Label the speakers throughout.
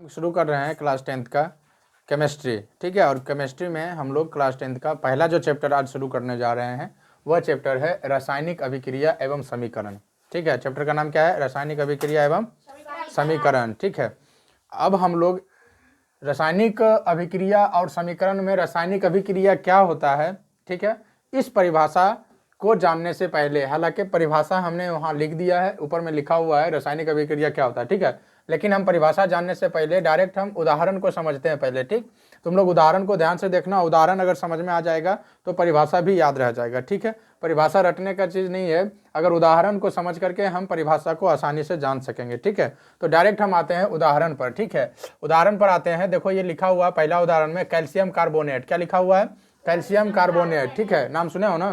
Speaker 1: शुरू कर रहे हैं क्लास 10th का केमिस्ट्री। ठीक है, और केमिस्ट्री में हम लोग क्लास 10th का पहला जो चैप्टर आज शुरू करने जा रहे हैं वह चैप्टर है रासायनिक अभिक्रिया एवं समीकरण। ठीक है, चैप्टर का नाम क्या है? रासायनिक अभिक्रिया एवं समीकरण। ठीक है, अब हम लोग रासायनिक अभिक्रिया और समीकरण में रासायनिक अभिक्रिया क्या होता है, ठीक है, इस परिभाषा को जानने से पहले, हालांकि परिभाषा हमने वहाँ लिख दिया है, ऊपर में लिखा हुआ है रासायनिक अभिक्रिया क्या होता है, ठीक है, लेकिन हम परिभाषा जानने से पहले डायरेक्ट हम उदाहरण को समझते हैं पहले। ठीक, तुम लोग उदाहरण को ध्यान से देखना, उदाहरण अगर समझ में आ जाएगा तो परिभाषा भी याद रह जाएगा। ठीक है, परिभाषा रटने का चीज़ नहीं है, अगर उदाहरण को समझ करके हम परिभाषा को आसानी से जान सकेंगे। ठीक है, तो डायरेक्ट हम आते हैं उदाहरण पर। ठीक है, उदाहरण पर आते हैं। देखो ये लिखा हुआ पहला उदाहरण में कैल्शियम कार्बोनेट, क्या लिखा हुआ है? Calcium carbonate. ठीक है, नाम सुने हो ना,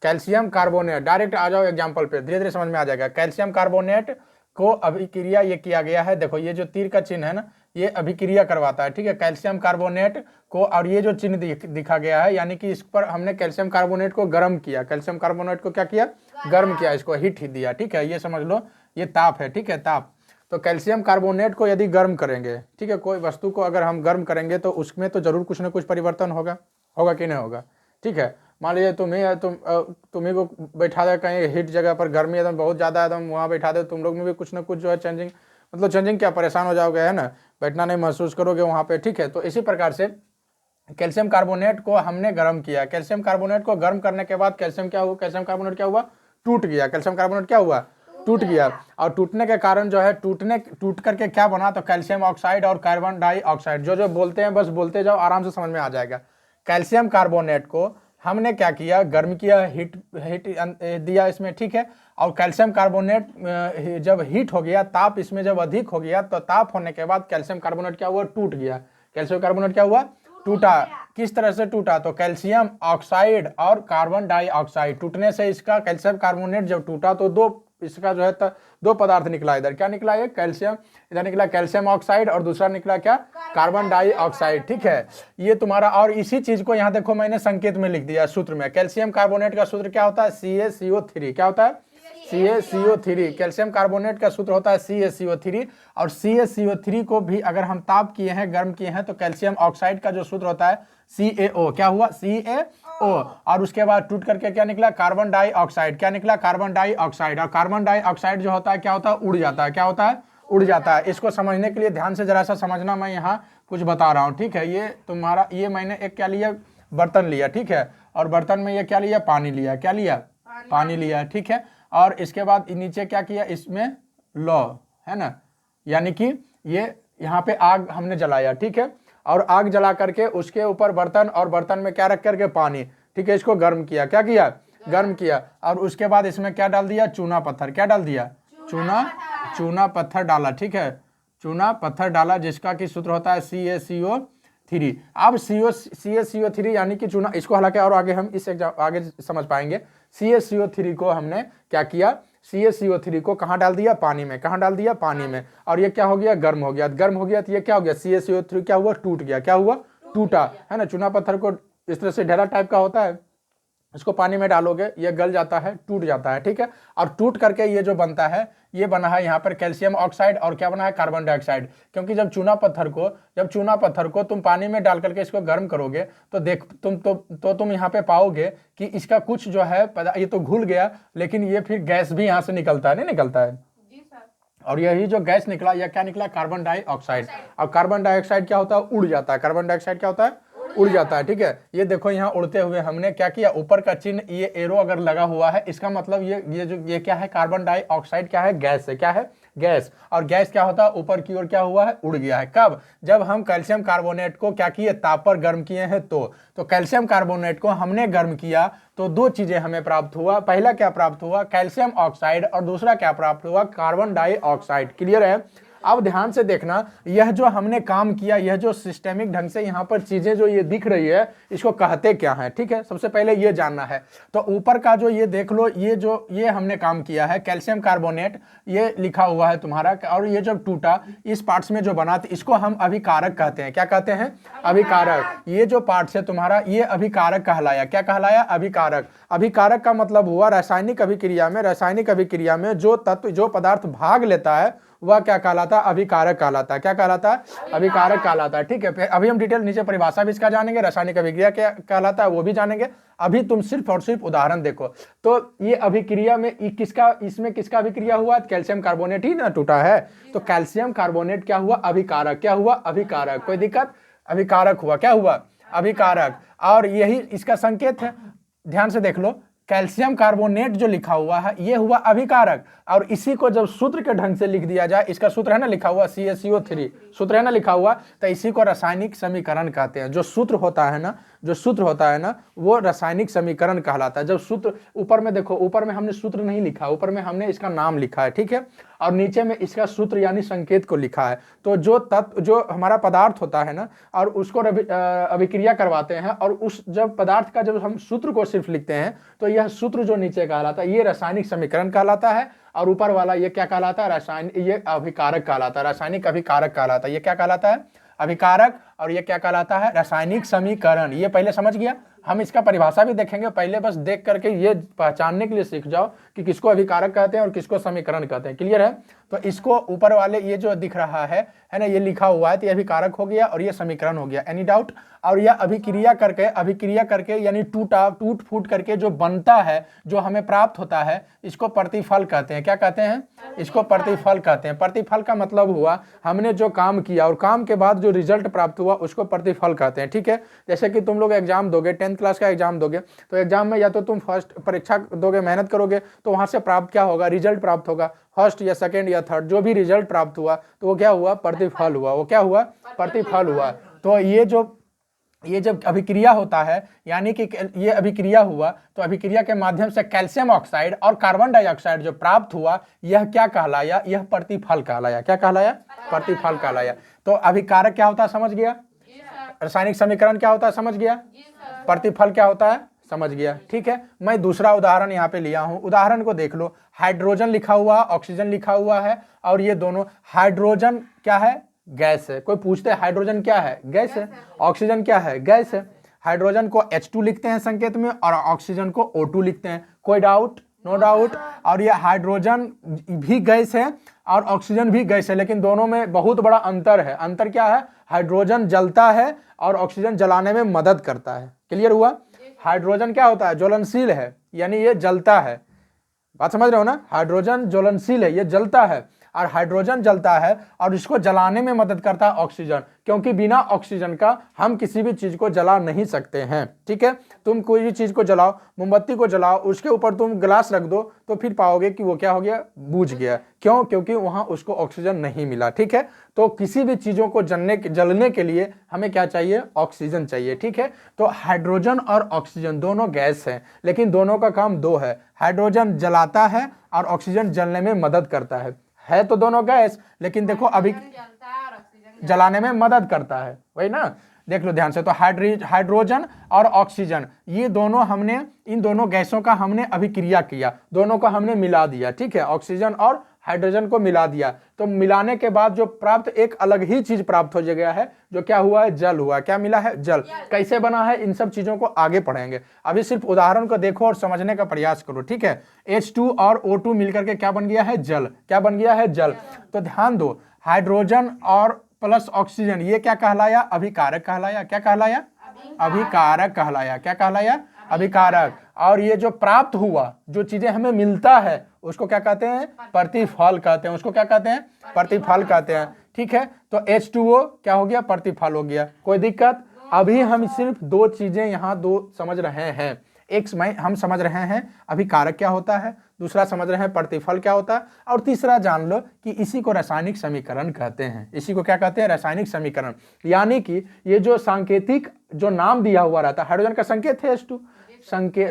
Speaker 1: कैल्शियम कार्बोनेट। डायरेक्ट आ जाओ एग्जाम्पल पे, धीरे धीरे समझ में आ जाएगा। कैल्शियम कार्बोनेट को अभिक्रिया ये किया गया है, देखो ये जो तीर का चिन्ह है ना, ये अभिक्रिया करवाता है। ठीक है, कैल्शियम कार्बोनेट को, और ये जो चिन्ह दिखा गया है यानी कि इस पर हमने कैल्शियम कार्बोनेट को गर्म किया। कैल्शियम कार्बोनेट को क्या किया? गर्म किया, इसको हीट ही दिया। ठीक है, ये समझ लो, ये ताप है। ठीक है, ताप। तो कैल्शियम कार्बोनेट को यदि गर्म करेंगे, ठीक है, कोई वस्तु को अगर हम गर्म करेंगे तो उसमें तो जरूर कुछ ना कुछ परिवर्तन होगा, होगा कि नहीं होगा? ठीक है, मान लीजिए तुम्ही को बैठा दे कहीं हिट जगह पर, गर्मी एकदम बहुत ज़्यादा एकदम, वहाँ बैठा दे, तुम लोग में भी कुछ ना कुछ जो है चेंजिंग, मतलब चेंजिंग क्या, परेशान हो जाओगे, है ना, बैठना नहीं महसूस करोगे वहाँ पे। ठीक है, तो इसी प्रकार से कैल्शियम कार्बोनेट को हमने गर्म किया। कैल्शियम कार्बोनेट को गर्म करने के बाद कैल्शियम क्या हुआ? कैल्शियम कार्बोनेट क्या हुआ? टूट गया। कैल्शियम कार्बोनेट क्या हुआ? टूट गया। और टूटने के कारण जो है, टूट करके क्या बना? तो कैल्शियम ऑक्साइड और कार्बन डाइऑक्साइड। जो बोलते हैं बस बोलते जाओ, आराम से समझ में आ जाएगा। कैल्शियम कार्बोनेट को हमने क्या किया? गर्म किया, हीट दिया इसमें। ठीक है, और कैल्शियम कार्बोनेट जब हीट हो गया, ताप इसमें जब अधिक हो गया, तो ताप होने के बाद कैल्शियम कार्बोनेट क्या हुआ? टूट गया। कैल्शियम कार्बोनेट क्या हुआ? टूटा। किस तरह से टूटा? तो कैल्शियम ऑक्साइड और कार्बन डाइऑक्साइड टूटने से इसका कैल्शियम कार्बोनेट जब टूटा तो इसका जो है दो पदार्थ निकला। इधर क्या निकला? ये कैल्शियम, इधर निकला कैल्शियम ऑक्साइड, और दूसरा निकला क्या? Carbon dioxide. ठीक है, ये तुम्हारा, और इसी चीज को यहाँ देखो मैंने संकेत में लिख दिया सूत्र में। कैल्शियम कार्बोनेट का सूत्र क्या होता है? CaCO3। क्या होता है? CaCO3। कैल्शियम कार्बोनेट का सूत्र होता है CaCO3, और CaCO3 को भी अगर हम ताप किए हैं, गर्म किए हैं, तो कैल्शियम ऑक्साइड का जो सूत्र होता है CaO। क्या हुआ? CaO। और उसके बाद टूट करके क्या निकला? Carbon dioxide. क्या निकला? Carbon dioxide. और कार्बन डाइऑक्साइड जो होता है क्या होता है? उड़ जाता है। क्या होता है? उड़ जाता है। इसको समझने के लिए ध्यान से जरा सा समझना, मैं यहाँ कुछ बता रहा हूँ। ठीक है, ये तुम्हारा, ये मैंने एक क्या लिया? बर्तन लिया। ठीक है, और बर्तन में ये क्या लिया? पानी लिया। क्या लिया? पानी लिया। ठीक है, और इसके बाद नीचे क्या किया? इसमें लौ, है ना, यानी कि ये यहाँ पे आग हमने जलाया। ठीक है, और आग जला करके उसके ऊपर बर्तन, और बर्तन में क्या रख करके? पानी। ठीक है, इसको गर्म किया। क्या किया? गर्म किया। और उसके बाद इसमें क्या डाल दिया? चूना पत्थर। क्या डाल दिया? चूना पत्थर डाला। ठीक है, चूना पत्थर डाला, जिसका की सूत्र होता है CaCO3। अब CaCO3 यानी कि चूना, इसको हालांकि और आगे हम इस आगे समझ पाएंगे। CaCO3 को हमने क्या किया? CaCO3 को कहाँ डाल दिया? पानी में। कहाँ डाल दिया? पानी में। और ये क्या हो गया? गर्म हो गया। गर्म हो गया तो ये क्या हो गया? CaCO3 क्या हुआ? टूट गया। क्या हुआ? टूटा, है ना। चूना पत्थर को इस तरह से ढेला टाइप का होता है, इसको पानी में डालोगे, ये गल जाता है, टूट जाता है। ठीक है, और टूट करके ये जो बनता है, ये बना है यहाँ पर कैल्शियम ऑक्साइड, और क्या बना है? Carbon dioxide. क्योंकि जब चूना पत्थर को तुम पानी में डाल करके इसको गर्म करोगे, तो देख तुम यहाँ पे पाओगे कि इसका कुछ जो है ये तो घुल गया, लेकिन ये फिर गैस भी यहाँ से निकलता है, नहीं निकलता है? और यही जो गैस निकला, यह क्या निकला? Carbon dioxide. और कार्बन डाइऑक्साइड क्या होता है? उड़ जाता है। कार्बन डाइऑक्साइड क्या होता है? उड़ जाता है। ठीक है, ये देखो यहाँ उड़ते हुए हमने क्या किया? ऊपर का चिन्ह, ये एरो अगर लगा हुआ है, इसका मतलब ये क्या है? कार्बन डाइऑक्साइड क्या है? गैस है। क्या है? गैस। और गैस क्या होता है? ऊपर की ओर क्या हुआ है? उड़ गया है। कब? जब हम कैल्शियम कार्बोनेट को क्या किए? ताप पर गर्म किए हैं। तो कैल्शियम कार्बोनेट को हमने गर्म किया तो दो चीजें हमें प्राप्त हुआ। पहला क्या प्राप्त हुआ? कैल्शियम ऑक्साइड, और दूसरा क्या प्राप्त हुआ? Carbon dioxide. क्लियर है? अब ध्यान से देखना, यह जो हमने काम किया, यह जो सिस्टेमिक ढंग से यहाँ पर चीजें जो ये दिख रही है, इसको कहते क्या है? ठीक है, सबसे पहले ये जानना है। तो ऊपर का जो ये देख लो, ये हमने काम किया है, कैल्शियम कार्बोनेट, ये लिखा हुआ है तुम्हारा, और ये जब टूटा, इस पार्ट्स में जो बना, इसको हम अभिकारक कहते हैं। क्या कहते हैं? अभिकारक। ये जो पार्ट्स है तुम्हारा, ये अभिकारक कहलाया। क्या कहलाया? अभिकारक। अभिकारक का मतलब हुआ रासायनिक अभिक्रिया में जो तत्व, जो पदार्थ भाग लेता है, वह क्या कहलाता है? अभिकारक कहलाता है। क्या कहलाता है? अभिकारक कहलाता है। ठीक है, फिर अभी हम डिटेल नीचे परिभाषा भी इसका जानेंगे, रासायनिक अभिक्रिया क्या कहलाता है वो भी जानेंगे। अभी तुम सिर्फ और सिर्फ उदाहरण देखो। तो ये अभिक्रिया में इसमें किसका अभिक्रिया हुआ? कैल्शियम कार्बोनेट ही ना टूटा है, तो कैल्शियम कार्बोनेट क्या हुआ? अभिकारक। क्या हुआ? अभिकारक। कोई दिक्कत? अभिकारक हुआ। क्या हुआ? अभिकारक। और यही इसका संकेत है, ध्यान से देख लो, कैल्शियम कार्बोनेट जो लिखा हुआ है ये हुआ अभिकारक, और इसी को जब सूत्र के ढंग से लिख दिया जाए, इसका सूत्र है ना लिखा हुआ CaCO3, सूत्र है ना लिखा हुआ, तो इसी को रासायनिक समीकरण कहते हैं। जो सूत्र होता है ना वो रासायनिक समीकरण कहलाता है। जब सूत्र ऊपर में देखो, ऊपर में हमने सूत्र नहीं लिखा, ऊपर में हमने इसका नाम लिखा है, ठीक है, और नीचे में इसका सूत्र यानी संकेत को लिखा है। तो जो तत्व, जो हमारा पदार्थ होता है ना, और उसको अभिक्रिया करवाते हैं, और उस जब पदार्थ का जब हम सूत्र को सिर्फ लिखते हैं, तो यह सूत्र जो नीचे कहलाता है ये रासायनिक समीकरण कहलाता है, और ऊपर वाला ये क्या कहलाता है? रासायनिक, ये अभिकारक कहलाता है, रासायनिक अभिकारक कहलाता है। ये क्या कहलाता है? अभिकारक। और ये क्या कहलाता है? रासायनिक समीकरण। ये पहले समझ गया। हम इसका परिभाषा भी देखेंगे, पहले बस देख करके ये पहचानने के लिए सीख जाओ कि किसको अभिकारक कहते हैं और किसको समीकरण कहते हैं। क्लियर है? तो इसको ऊपर वाले ये जो दिख रहा है ना, ये लिखा हुआ है, तो ये अभिकारक हो गया और ये समीकरण हो गया। Any doubt? और यह अभिक्रिया करके यानी टूट फूट करके जो बनता है, जो हमें प्राप्त होता है, इसको प्रतिफल कहते हैं। क्या कहते हैं? इसको प्रतिफल कहते हैं। प्रतिफल का मतलब हुआ हमने जो काम किया और काम के बाद जो रिजल्ट प्राप्त हुआ उसको प्रतिफल कहते हैं। ठीक है, जैसे कि तुम लोग एग्जाम दोगे, 10th क्लास का एग्जाम दोगे, तो एग्जाम में या तो तुम फर्स्ट परीक्षा दोगे, मेहनत करोगे, तो वहां से प्राप्त क्या होगा? रिजल्ट प्राप्त होगा। फर्स्ट या सेकंड या थर्ड जो भी रिजल्ट प्राप्त हुआ, तो वो क्या हुआ? प्रतिफल हुआ। वो क्या हुआ? प्रतिफल हुआ। तो ये जब अभिक्रिया होता है, यानी कि ये अभिक्रिया हुआ, तो अभिक्रिया के माध्यम से कैल्शियम ऑक्साइड और कार्बन डाइऑक्साइड जो प्राप्त हुआ, यह क्या कहलाया? यह प्रतिफल कहलाया। क्या कहलाया? प्रतिफल कहलाया। तो अभिकारक क्या होता है? समझ गया। रासायनिक समीकरण क्या होता है? समझ गया। प्रतिफल क्या होता है? समझ गया। ठीक है, मैं दूसरा उदाहरण यहाँ पे लिया हूं। उदाहरण को देख लो। हाइड्रोजन लिखा हुआ, ऑक्सीजन लिखा हुआ है, और ये दोनों, हाइड्रोजन क्या है? गैस है। कोई पूछते हैं हाइड्रोजन क्या है? गैस है। ऑक्सीजन क्या है? गैस है। हाइड्रोजन को H2 लिखते हैं संकेत में, और ऑक्सीजन को O2 लिखते हैं। कोई डाउट? No doubt. और ये हाइड्रोजन भी गैस है और ऑक्सीजन भी गैस है, लेकिन दोनों में बहुत बड़ा अंतर है। अंतर क्या है? हाइड्रोजन जलता है और ऑक्सीजन जलाने में मदद करता है। क्लियर हुआ? हाइड्रोजन क्या होता है? ज्वलनशील है, यानी ये जलता है। बात समझ रहे हो ना? हाइड्रोजन ज्वलनशील है, ये जलता है, और हाइड्रोजन जलता है और इसको जलाने में मदद करता है ऑक्सीजन, क्योंकि बिना ऑक्सीजन का हम किसी भी चीज को जला नहीं सकते हैं। ठीक है, तुम कोई भी चीज को जलाओ, मोमबत्ती को जलाओ, उसके ऊपर तुम गिलास रख दो, तो फिर पाओगे कि वो क्या हो गया? बूझ गया। क्यों? क्योंकि वहां उसको ऑक्सीजन नहीं मिला। ठीक है, तो किसी भी चीजों को जलने के लिए हमें क्या चाहिए? ऑक्सीजन चाहिए। ठीक है, तो हाइड्रोजन और ऑक्सीजन दोनों गैस है, लेकिन दोनों का काम दो है। हाइड्रोजन जलाता है और ऑक्सीजन जलने में मदद करता है तो दोनों गैस, लेकिन देखो अभी जलाने में मदद करता है, वही ना? देख लो ध्यान से। तो हाइड्रोजन और ऑक्सीजन, ये दोनों हमने, इन दोनों गैसों का हमने अभिक्रिया किया, दोनों को हमने मिला दिया। ठीक है, ऑक्सीजन और हाइड्रोजन को मिला दिया, तो मिलाने के बाद जो प्राप्त एक अलग ही चीज प्राप्त हो गया है, जो क्या हुआ है? जल हुआ। क्या मिला है? जल। कैसे बना है? इन सब चीजों को आगे पढ़ेंगे। अभी सिर्फ उदाहरण को देखो और समझने का प्रयास करो। ठीक है, H2 और O2 मिलकर के क्या बन गया है? जल। क्या बन गया है? जल। तो ध्यान दो, हाइड्रोजन और प्लस ऑक्सीजन, ये क्या कहलाया? अभिकारक कहलाया। क्या कहलाया? अभिकारक कहलाया। क्या कहलाया? अभिकारक। और ये जो प्राप्त हुआ, जो चीजें हमें मिलता है, उसको क्या कहते हैं? प्रतिफल कहते हैं। उसको क्या कहते हैं? प्रतिफल कहते हैं। ठीक है, तो H2O क्या हो गया? प्रतिफल हो गया। कोई दिक्कत? अभी हम सिर्फ दो चीजें यहाँ दो समझ रहे हैं। एक हम समझ रहे हैं अभिकारक क्या होता है, दूसरा समझ रहे हैं प्रतिफल क्या होता है, और तीसरा जान लो कि इसी को रासायनिक समीकरण कहते हैं। इसी को क्या कहते हैं? रासायनिक समीकरण। यानी कि ये जो सांकेतिक जो नाम दिया हुआ रहता है, हाइड्रोजन का संकेत है H2,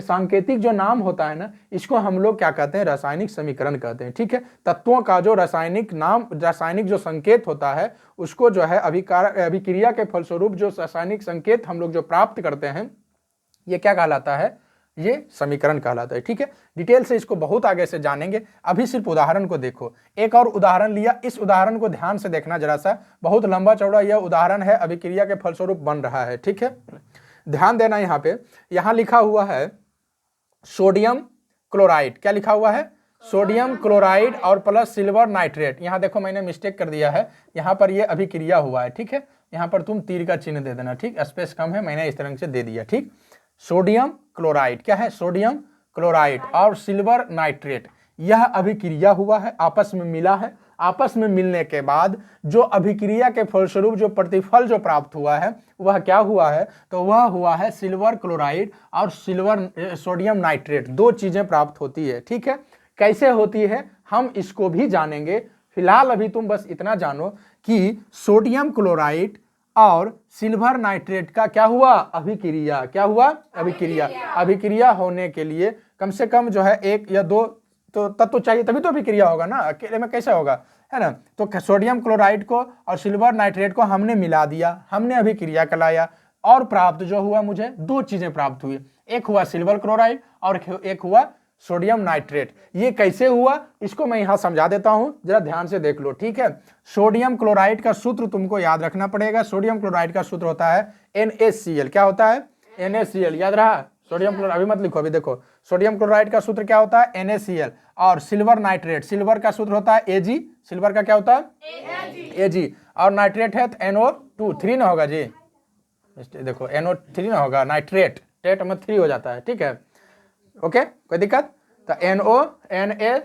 Speaker 1: सांकेतिक जो नाम होता है ना, इसको हम लोग क्या कहते हैं? रासायनिक समीकरण कहते हैं। ठीक है, तत्वों का जो रासायनिक नाम, रासायनिक जो संकेत होता है, उसको जो है अभिक्रिया के फलस्वरूप जो रासायनिक संकेत हम लोग जो प्राप्त करते हैं, ये क्या कहलाता है? ये समीकरण कहलाता है। ठीक है, डिटेल से इसको बहुत आगे से जानेंगे। अभी सिर्फ उदाहरण को देखो। एक और उदाहरण लिया, इस उदाहरण को ध्यान से देखना जरा सा, बहुत लंबा चौड़ा यह उदाहरण है, अभिक्रिया के फलस्वरूप बन रहा है। ठीक है, ध्यान देना। यहाँ पे यहाँ लिखा हुआ है सोडियम क्लोराइड। क्या लिखा हुआ है? सोडियम क्लोराइड और प्लस सिल्वर नाइट्रेट। यहाँ देखो मैंने मिस्टेक कर दिया है, यहाँ पर ये अभिक्रिया हुआ है, ठीक है। यहाँ पर तुम तीर का चिन्ह दे देना, ठीक, स्पेस कम है, मैंने इस तरह से दे दिया, ठीक। सोडियम क्लोराइड क्या है, सोडियम क्लोराइड और सिल्वर नाइट्रेट, यह अभिक्रिया हुआ है, आपस में मिला है। आपस में मिलने के बाद जो अभिक्रिया के फलस्वरूप जो प्रतिफल जो प्राप्त हुआ है वह क्या हुआ है, तो वह हुआ है सिल्वर क्लोराइड और सिल्वर सोडियम नाइट्रेट, दो चीजें प्राप्त होती है, ठीक है। कैसे होती है हम इसको भी जानेंगे। फिलहाल अभी तुम बस इतना जानो कि सोडियम क्लोराइड और सिल्वर नाइट्रेट का क्या हुआ, अभिक्रिया, क्या हुआ, अभिक्रिया। अभिक्रिया होने के लिए कम से कम जो है एक या दो तो तत्व चाहिए, तभी तो अभिक्रिया होगा ना, अकेले में कैसे होगा, है ना। तो सोडियम क्लोराइड को और सिल्वर नाइट्रेट को हमने मिला दिया, हमने अभिक्रिया कराया और प्राप्त जो हुआ मुझे दो चीजें प्राप्त हुई, एक हुआ सिल्वर क्लोराइड और एक हुआ सोडियम नाइट्रेट। ये कैसे हुआ इसको मैं यहां समझा देता हूं, जरा ध्यान से देख लो, ठीक है। सोडियम क्लोराइड का सूत्र तुमको याद रखना पड़ेगा। सोडियम क्लोराइड का सूत्र होता है NaCl। क्या होता है, NaCl, याद रहा। सोडियम क्लोराइड अभी मत लिखो, अभी देखो सोडियम क्लोराइड का सूत्र क्या होता है, NaCl। और सिल्वर नाइट्रेट, सिल्वर का सूत्र होता है Ag। सिल्वर का क्या होता है, Ag। और नाइट्रेट है तो NO2, 3 ना होगा जी, देखो NO3 ना होगा, नाइट्रेट टेट में 3 हो जाता है, ठीक है, ओके, कोई दिक्कत। तो NO, Na।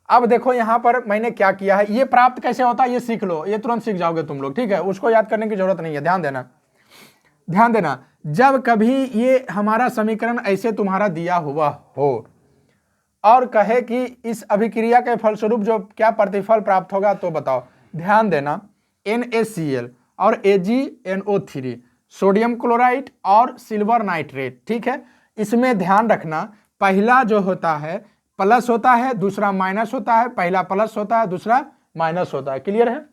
Speaker 1: अब देखो यहां पर मैंने क्या किया है, ये प्राप्त कैसे होता है ये सीख लो, ये तुरंत सीख जाओगे तुम लोग, ठीक है, उसको याद करने की जरूरत नहीं है। ध्यान देना, ध्यान देना, जब कभी ये हमारा समीकरण ऐसे तुम्हारा दिया हुआ हो और कहे कि इस अभिक्रिया के फलस्वरूप जो क्या प्रतिफल प्राप्त होगा तो बताओ। ध्यान देना, NaCl और AgNO3, सोडियम क्लोराइड और सिल्वर नाइट्रेट, ठीक है। इसमें ध्यान रखना, पहला जो होता है प्लस होता है, दूसरा माइनस होता है, पहला प्लस होता है, दूसरा माइनस होता है। क्लियर है,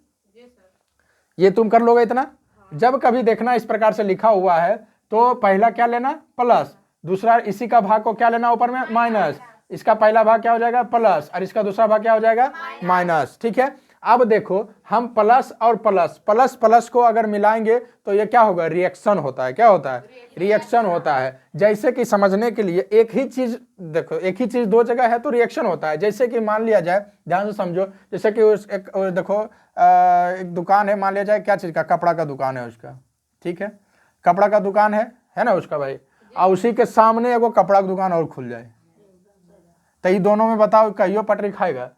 Speaker 1: ये तुम कर लोगे इतना। जब कभी देखना इस प्रकार से लिखा हुआ है तो पहला क्या लेना, प्लस, दूसरा इसी का भाग को क्या लेना ऊपर में, माइनस। इसका पहला भाग क्या हो जाएगा, प्लस, और इसका दूसरा भाग क्या हो जाएगा, माइनस, ठीक है। अब देखो हम प्लस और प्लस, प्लस प्लस को अगर मिलाएंगे तो ये क्या होगा, रिएक्शन होता है। क्या होता है, रिएक्शन होता है। जैसे कि समझने के लिए एक ही चीज देखो, एक ही चीज दो जगह है तो रिएक्शन होता है। जैसे कि मान लिया जाए, ध्यान से समझो, जैसे कि देखो एक दुकान है, मान लिया जाए क्या चीज का, कपड़ा का दुकान है उसका, ठीक है, कपड़ा का दुकान है ना उसका भाई, और उसी के सामने एगो कपड़ा का दुकान और खुल जाए, तो ये दोनों में बताओ कहियो पटरी खाएगा,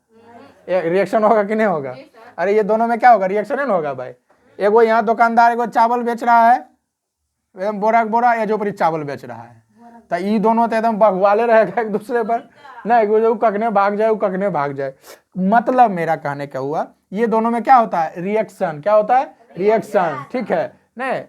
Speaker 1: रिएक्शन होगा कि नहीं होगा। अरे ये दोनों में क्या होगा, रिएक्शन नहीं होगा भाई। एगो यहाँ दुकानदार एगो चावल बेच रहा है, एकदम बोरा बोरा, या जो पर चावल बेच रहा है, तो ये दोनों तो एकदम बगवाले रहेगा एक दूसरे पर ना, एगो कखने भाग जाए, वो कखने भाग जाए। मतलब मेरा कहने का हुआ, ये दोनों में क्या होता है, रिएक्शन। क्या होता है, रिएक्शन, ठीक है। नहीं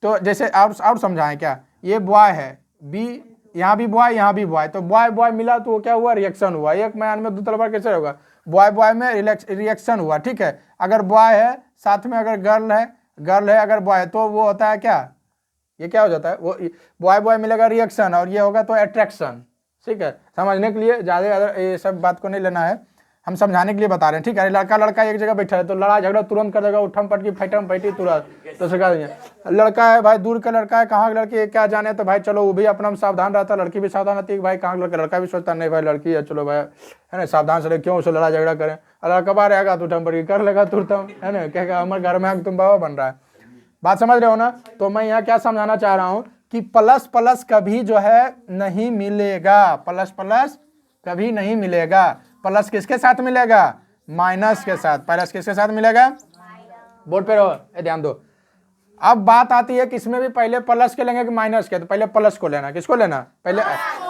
Speaker 1: तो जैसे और समझाएं क्या, ये बॉय है, बी, यहाँ भी बॉय, यहाँ भी बॉय, तो बॉय बॉय मिला तो वो क्या हुआ, रिएक्शन हुआ। एक मैन में दो तलवार कैसे होगा, बॉय बॉय में रिएक्शन हुआ, ठीक है। अगर बॉय है साथ में, अगर गर्ल है अगर बॉय, तो वो होता है क्या, ये क्या हो जाता है, वो बॉय बॉय मिलेगा रिएक्शन, और ये होगा तो अट्रैक्शन, ठीक है। समझने के लिए ज़्यादा ये सब बात को नहीं लेना है, हम समझाने के लिए बता रहे हैं, ठीक है। लड़का लड़का एक जगह बैठा है तो लड़ाई झगड़ा तुरंत कर देगा, उठम पटकी फैटम फैटी तुरंत, तो सिखा देंगे। लड़का है भाई, दूर का लड़का है, कहाँ लड़की क्या जाने, तो भाई चलो वो भी अपना सावधान रहता है, लड़की भी सावधान रहती है भाई कहाँ लड़का, लड़का भी सोचता नहीं भाई लड़की है, चलो भाई है ना, सावधान से क्यों उसे लड़ाई झगड़ा करें। लड़का बाहर रहेगा तो उठम पटकी कर लेगा तुरंत, है ना, कहेगा हमारे घर में तुम बाबा बन रहा है। बात समझ रहे हो ना। तो मैं यहाँ क्या समझाना चाह रहा हूँ कि प्लस प्लस कभी जो है नहीं मिलेगा, प्लस प्लस कभी नहीं मिलेगा। प्लस किसके साथ मिलेगा, माइनस के साथ। प्लस किसके साथ मिलेगा, बोर्ड पे रहो, ध्यान दो। अब बात आती है कि इसमें भी पहले प्लस के लेंगे कि माइनस के, तो पहले प्लस को लेना, किसको लेना पहले।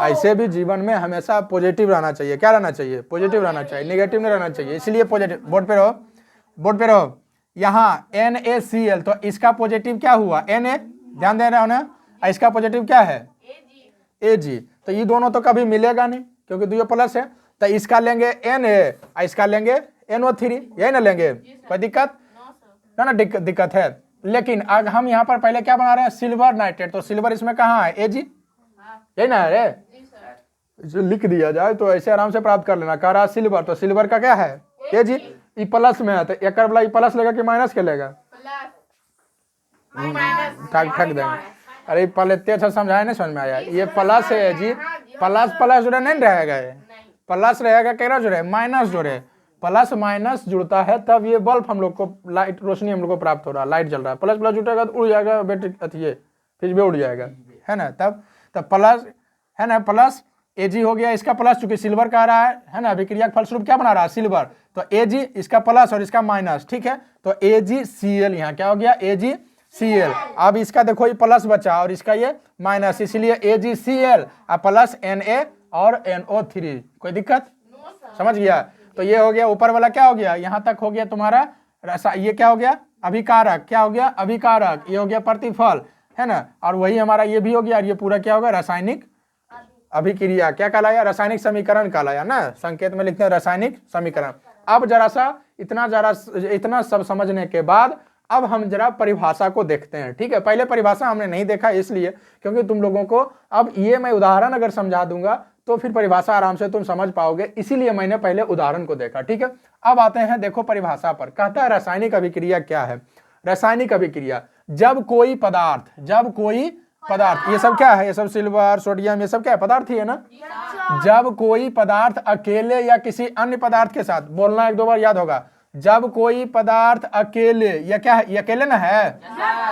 Speaker 1: ऐसे भी जीवन में हमेशा पॉजिटिव रहना चाहिए। क्या रहना चाहिए, पॉजिटिव रहना चाहिए, नेगेटिव नहीं रहना चाहिए, इसलिए पॉजिटिव। बोर्ड पे रहो, बोर्ड पे रहो। यहाँ NaCl, तो इसका पॉजिटिव क्या हुआ, Na, ध्यान दे रहे हो ना, इसका पॉजिटिव क्या है, Ag। तो ये दोनों तो कभी मिलेगा नहीं क्योंकि दो प्लस है, तो इसका लेंगे Na, इसका लेंगे NO3, यही ना लेंगे, कोई दिक्कत ना दिक्कत है। लेकिन अगर हम यहाँ पर पहले क्या बना रहे हैं, सिल्वर नाइट्रेट, तो सिल्वर इसमें कहाँ है, Ag, यही ना है रे, लिख दिया जाए तो ऐसे आराम से प्राप्त कर लेना। कह रहा सिल्वर, तो सिल्वर का क्या है, Ag, ई प्लस में है, तो एक वाला ई प्लस लेगा कि माइनस के लेगा, ठग देंगे। अरे पहले इतने अच्छा समझाया नहीं समझ में आया, ये प्लस है जी, प्लस प्लस जुड़ा नहीं रहेगा, प्लस रहेगा, क्या जुड़े, माइनस जुड़े, प्लस माइनस जुड़ता है तब ये बल्ब हम लोग को लाइट रोशनी हम लोग को प्राप्त हो रहा है, लाइट जल रहा है। प्लस प्लस जुटेगा तो उड़ जाएगा बैटरी, अथी फिर भी उड़ जाएगा, है ना। तब प्लस, है ना, प्लस Ag हो गया, इसका प्लस चूंकि सिल्वर का आ रहा है ना, अभिक्रिया के फलस्वरूप क्या बना रहा है, सिल्वर, तो Ag इसका प्लस और इसका माइनस, ठीक है। तो AgCl यहाँ क्या हो गया, AgCl। अब इसका देखो ये प्लस बचा और इसका ये माइनस, इसलिए AgCl प्लस Na और NO3, कोई दिक्कत, समझ गया। तो ये हो गया ऊपर वाला, क्या हो गया, यहाँ तक हो गया तुम्हारा ये क्या हो गया, अभिकारक, क्या हो गया, अभिकारक, ये हो गया प्रतिफल, है ना। और वही हमारा ये भी हो गया, और ये पूरा क्या होगा, रासायनिक अभिक्रिया, क्या कहलाया, रासायनिक समीकरण कहलाया ना, संकेत में लिखते हैं रासायनिक समीकरण। अब जरा सा इतना सब समझने के बाद अब हम जरा परिभाषा को देखते हैं, ठीक है। पहले परिभाषा हमने नहीं देखा इसलिए क्योंकि तुम लोगों को अब ये मैं उदाहरण अगर समझा दूंगा तो फिर परिभाषा आराम से तुम समझ पाओगे, इसीलिए मैंने पहले उदाहरण को देखा, ठीक है। अब आते हैं देखो परिभाषा पर, कहता है रासायनिक अभिक्रिया क्या है। रासायनिक अभिक्रिया, जब कोई पदार्थ, ये सब क्या है, ये सब सिल्वर सोडियम ये सब क्या है, पदार्थ ही है ना। जब कोई पदार्थ अकेले या किसी अन्य पदार्थ के साथ, बोलना एक दो बार याद होगा, जब कोई पदार्थ अकेले, या क्या है, ये अकेले ना है,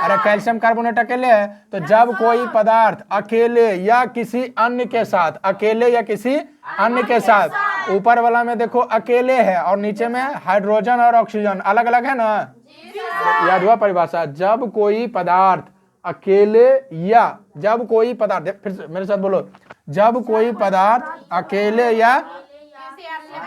Speaker 1: अरे कैल्शियम कार्बोनेट अकेले है, तो जब कोई पदार्थ अकेले या किसी अन्य के साथ, अकेले या किसी अन्य के साथ, ऊपर वाला में देखो अकेले है और नीचे में हाइड्रोजन और ऑक्सीजन अलग अलग है ना, याद हुआ परिभाषा। जब कोई पदार्थ अकेले या, जब कोई पदार्थ, फिर से मेरे साथ बोलो, जब कोई पदार्थ अकेले या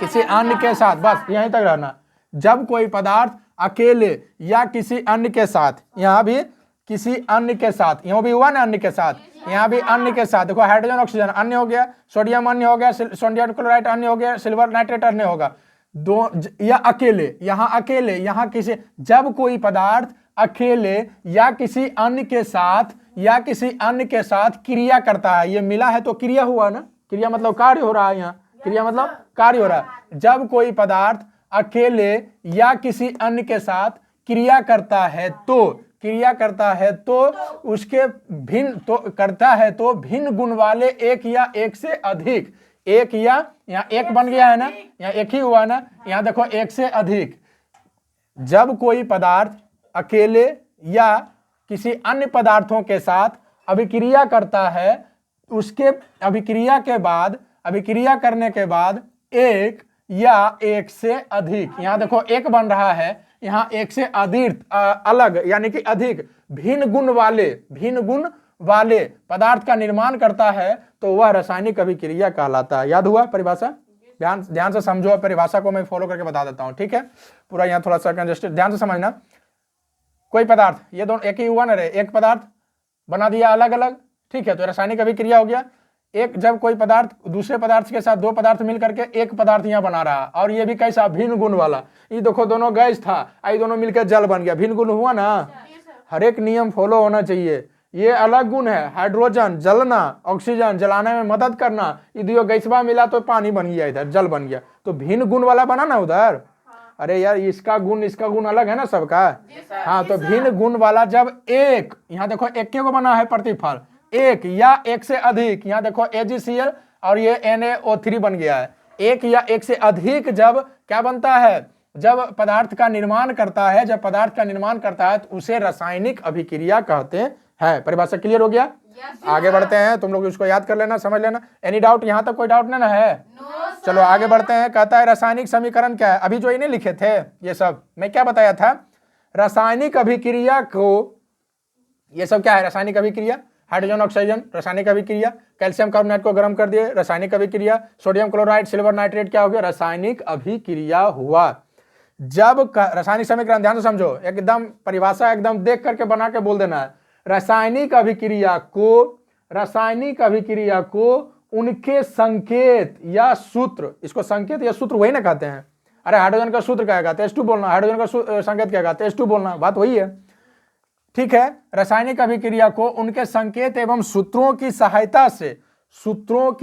Speaker 1: किसी अन्य के साथ, बस यहीं तक रहना, जब कोई पदार्थ अकेले या किसी अन्य के साथ, यहाँ भी किसी अन्य के साथ, यहाँ भी हुआ ना अन्य के साथ, यहाँ भी अन्य के साथ, देखो हाइड्रोजन ऑक्सीजन अन्य हो गया, सोडियम अन्य हो गया, सोडियम क्लोराइड अन्य हो गया, सिल्वर नाइट्रेट अन्य होगा, दो या अकेले, यहाँ किसी, जब कोई पदार्थ अकेले या किसी अन्य के साथ क्रिया करता है, ये मिला है तो क्रिया हुआ ना, क्रिया मतलब कार्य हो रहा है, यहाँ क्रिया मतलब कार्य हो रहा है। जब कोई पदार्थ अकेले या किसी अन्य के साथ क्रिया करता है तो उसके भिन्न गुण वाले एक या एक से अधिक, एक या, यहाँ एक बन गया है ना, यहाँ एक ही हुआ ना, यहाँ देखो एक से अधिक, जब कोई पदार्थ अकेले या किसी अन्य पदार्थों के साथ अभिक्रिया करता है, उसके अभिक्रिया करने के बाद एक या एक से अधिक, यहाँ देखो एक बन रहा है, यहाँ एक से अधिक अलग यानी कि अधिक भिन्न गुण वाले पदार्थ का निर्माण करता है तो वह रासायनिक अभिक्रिया कहलाता है। याद हुआ परिभाषा, ध्यान से समझो, परिभाषा को मैं फॉलो करके बता देता हूं, ठीक है। पूरा यहाँ थोड़ा सा कंजेस्टेड, ध्यान से समझना। कोई पदार्थ, ये दोनों एक ही हुआ ना रे, एक पदार्थ बना दिया अलग अलग, ठीक है, तो रासायनिक अभिक्रिया हो गया। एक, जब कोई पदार्थ दूसरे पदार्थ के साथ, दो पदार्थ मिल करके एक पदार्थ यहाँ बना रहा, और ये भी कैसा, भिन्न गुण वाला। ये देखो दोनों गैस था, आई दोनों मिलकर जल बन गया, भिन्न गुण हुआ ना। हर एक नियम फॉलो होना चाहिए। ये अलग गुण है, हाइड्रोजन जलना, ऑक्सीजन जलाने में मदद करना, इधर गैसवा मिला तो पानी बन गया, इधर जल बन गया, तो भिन्न गुण वाला बना ना उधर। अरे यार इसका गुण अलग है ना सबका, हाँ, तो भिन्न गुण वाला जब एक, यहाँ देखो एक को बना है प्रतिफल, एक या एक से अधिक, यहाँ देखो AgCl और ये NaO3 बन गया है, एक या एक से अधिक जब क्या बनता है, जब पदार्थ का निर्माण करता है, तो उसे रासायनिक अभिक्रिया कहते हैं। परिभाषा क्लियर हो गया? आगे बढ़ते हैं, तुम लोग इसको याद कर लेना, समझ लेना। एनी डाउट, यहाँ तक कोई डाउट नहीं ना है? चलो आगे बढ़ते हैं। कहता है रासायनिक समीकरण क्या है। अभी जो इन्हें लिखे थे ये सब मैं क्या बताया था, रासायनिक अभिक्रिया को, ये सब क्या है, रासायनिक अभिक्रिया, हाइड्रोजन ऑक्सीजन रासायनिक अभिक्रिया, कैल्शियम कार्बोनेट को गर्म कर दिए रासायनिक अभिक्रिया, सोडियम क्लोराइड सिल्वर नाइट्रेट क्या हो गया, रासायनिक अभिक्रिया हुआ। जब रासायनिक समीकरण, ध्यान से समझो, एकदम परिभाषा एकदम देख करके बना के बोल देना है। रासायनिक अभिक्रिया को उनके संकेत या सूत्र, इसको संकेत या सूत्र वही ना कहते हैं। अरे हाइड्रोजन का सूत्र क्या कहते हैं, H2 बोलना, हाइड्रोजन का संकेत क्या कहते हैं, H2 बोलना, बात वही है, ठीक है। रासायनिक अभिक्रिया को उनके संकेत एवं सूत्रों की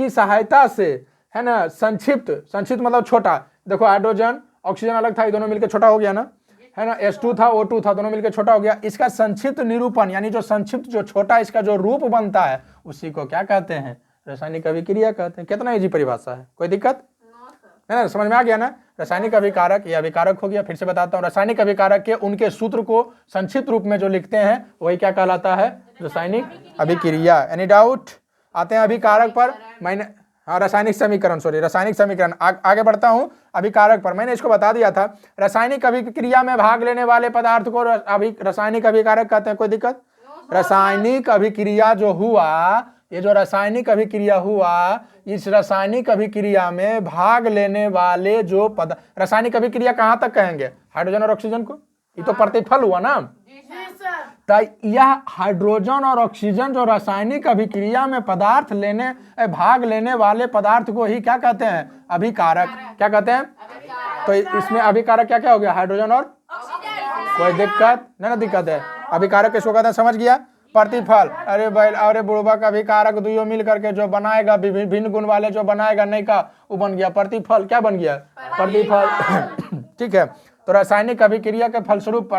Speaker 1: सहायता से, है ना, संक्षिप्त मतलब छोटा, देखो हाइड्रोजन ऑक्सीजन अलग था, ये दोनों मिलकर छोटा हो गया ना, है ना, H2 था O2 था, दोनों मिलकर छोटा हो गया। इसका संक्षिप्त निरूपण यानी जो संक्षिप्त, जो छोटा इसका जो रूप बनता है, उसी को क्या कहते हैं, रासायनिक अभिक्रिया कहते हैं। कितना इजी परिभाषा है, कोई दिक्कत? है ना, समझ में आ गया ना। रासायनिक अभिकारक, ये अभिकारक हो गया। फिर से बताता हूँ, रासायनिक अभिकारक के उनके सूत्र को संक्षिप्त रूप में जो लिखते हैं वही क्या कहलाता है, रासायनिक अभिक्रिया। Any doubt? आते हैं अभिकारक पर। मैंने हाँ रासायनिक समीकरण, सॉरी रासायनिक समीकरण। आगे बढ़ता हूं अभिकारक पर। मैंने इसको बता दिया था, रासायनिक अभिक्रिया में भाग लेने वाले पदार्थ को रासायनिक अभिकारक कहते हैं। कोई दिक्कत? रासायनिक अभिक्रिया जो हुआ, ये जो रासायनिक अभिक्रिया हुआ, इस रासायनिक अभिक्रिया में भाग लेने वाले जो रासायनिक अभिक्रिया कहां तक कहेंगे, हाइड्रोजन और ऑक्सीजन को। ये तो प्रतिफल हुआ ना। यह हाइड्रोजन और ऑक्सीजन जो रासायनिक अभिक्रिया में भाग लेने वाले पदार्थ को ही क्या कहते हैं, अभिकारक। क्या कहते हैं? तो इसमें अभिकारक क्या क्या हो गया, हाइड्रोजन और कोई दिक्कत ना दिक्कत है। अभिकारक किसको कहते हैं, समझ गया? प्रतिफल। अरे भाई, अरे बुढ़बा का अभिकारक दुइयों मिल करके जो बनाएगा, भिन्न गुण वाले जो बनाएगा नहीं का, वो बन गया प्रतिफल। क्या बन गया, प्रतिफल। ठीक है, तो रासायनिक अभिक्रिया के फलस्वरूप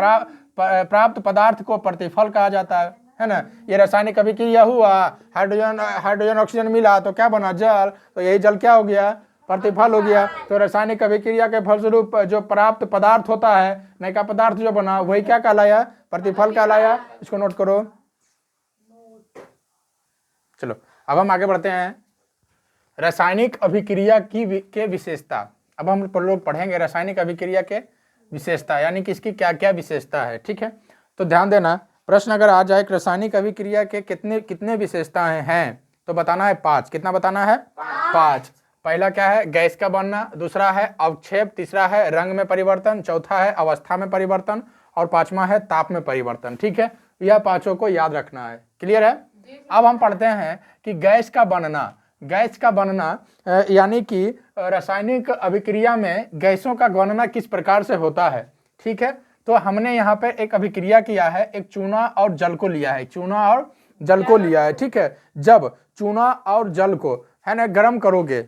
Speaker 1: प्राप्त पदार्थ को प्रतिफल कहा जाता है ना। ये रासायनिक अभिक्रिया हुआ, हाइड्रोजन ऑक्सीजन मिला तो क्या बना, जल। तो यही जल क्या हो गया, प्रतिफल हो गया। तो रासायनिक अभिक्रिया के फलस्वरूप जो प्राप्त पदार्थ होता है, नया का पदार्थ जो बना, वही क्या कहलाया, प्रतिफल कहलाया। इसको नोट करो। चलो अब हम आगे बढ़ते हैं, रासायनिक अभिक्रिया के विशेषता। अब हम लोग पढ़ेंगे रासायनिक अभिक्रिया के विशेषता, यानी कि इसकी क्या क्या विशेषता है। ठीक है, तो ध्यान देना, प्रश्न अगर आ जाए रासायनिक अभिक्रिया के कितने विशेषताएं हैं, तो बताना है 5। कितना बताना है, 5। पहला क्या है, गैस का बनना। दूसरा है अवक्षेप। तीसरा है रंग में परिवर्तन। चौथा है अवस्था में परिवर्तन। और 5वां है ताप में परिवर्तन। ठीक है, यह 5 को याद रखना है। क्लियर है? अब हम पढ़ते हैं कि गैस का बनना। गैस का बनना यानी कि रासायनिक अभिक्रिया में गैसों का गणना किस प्रकार से होता है। ठीक है, तो हमने यहाँ पे एक अभिक्रिया किया है, एक चूना और जल को लिया है। चूना और जल को लिया है। ठीक है, जब चूना और जल को है ना गर्म करोगे,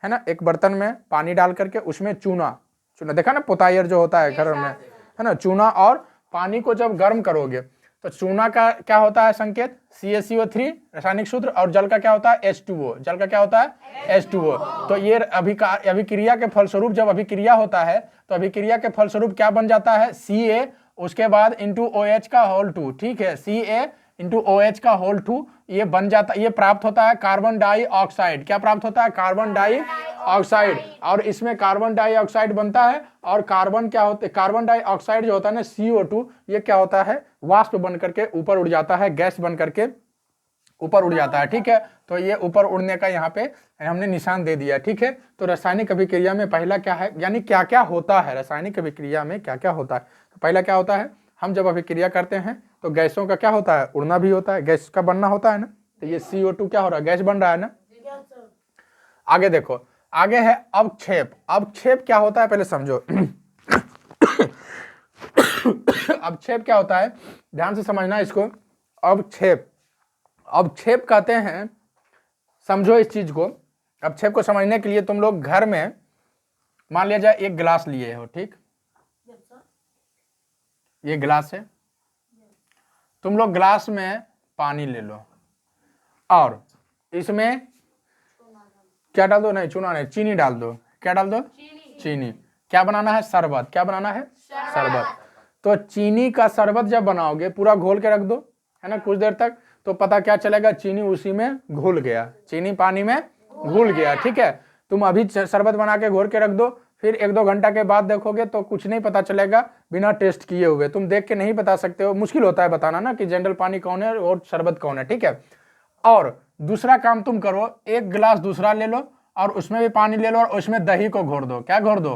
Speaker 1: है ना, एक बर्तन में पानी डाल करके उसमें चूना देखा ना, पोतायर जो होता है घर में, है ना, चूना और पानी को जब गर्म करोगे तो चूना का क्या होता है संकेत, CaCO3 रासायनिक सूत्र। और जल का क्या होता है, H2O। जल का क्या होता है, H2O। तो ये अभिक्रिया के फलस्वरूप जब अभिक्रिया होता है तो अभिक्रिया के फलस्वरूप क्या बन जाता है, Ca, उसके बाद इंटू OH का होल 2। ठीक है, Ca इंटू OH का होल 2 ये बन जाता, ये प्राप्त होता है कार्बन डाइऑक्साइड। क्या प्राप्त होता है, कार्बन डाइऑक्साइड। और इसमें कार्बन डाइऑक्साइड बनता है। और कार्बन क्या होते, कार्बन डाइऑक्साइड जो होता है ना, CO2, ये क्या होता है, वाष्प बन करके ऊपर उड़ जाता है, गैस बन करके ऊपर उड़ जाता है। ठीक है, तो ये ऊपर उड़ने का यहाँ पे हमने निशान दे दिया। ठीक है, तो रासायनिक अभिक्रिया में पहला क्या है, यानी क्या क्या होता है रासायनिक अभिक्रिया में, क्या क्या होता है। तो पहला क्या होता है, हम जब अभिक्रिया करते हैं तो गैसों का क्या होता है, उड़ना भी होता है, गैस का बनना होता है ना। तो ये CO2 क्या हो रहा है, गैस बन रहा है ना। आगे देखो, आगे है अवक्षेप। अवक्षेप क्या होता है पहले समझो। अवक्षेप क्या होता है, ध्यान से समझना इसको। अवक्षेप कहते हैं, समझो इस चीज को। अवक्षेप को समझने के लिए तुम लोग घर में मान लिया जाए एक गिलास लिए हो। ठीक, ये गिलास है, तुम लोग गिलास में पानी ले लो और इसमें क्या डाल दो, नहीं चूना नहीं, चीनी डाल दो। क्या डाल दो, चीनी। क्या बनाना है, शरबत। क्या बनाना है, शरबत। तो चीनी का शरबत जब बनाओगे पूरा घोल के रख दो, है ना, कुछ देर तक, तो पता क्या चलेगा, चीनी उसी में घुल गया, चीनी पानी में घुल गया। ठीक है, तुम अभी शरबत बना के घोल के रख दो, फिर 1-2 घंटा के बाद देखोगे तो कुछ नहीं पता चलेगा बिना टेस्ट किए हुए। तुम देख के नहीं बता सकते हो, मुश्किल होता है बताना ना कि जनरल पानी कौन है और शरबत कौन है। ठीक है, और दूसरा काम तुम करो, एक गिलास दूसरा ले लो और उसमें भी पानी ले लो और उसमें दही को घोर दो। क्या घोर दो,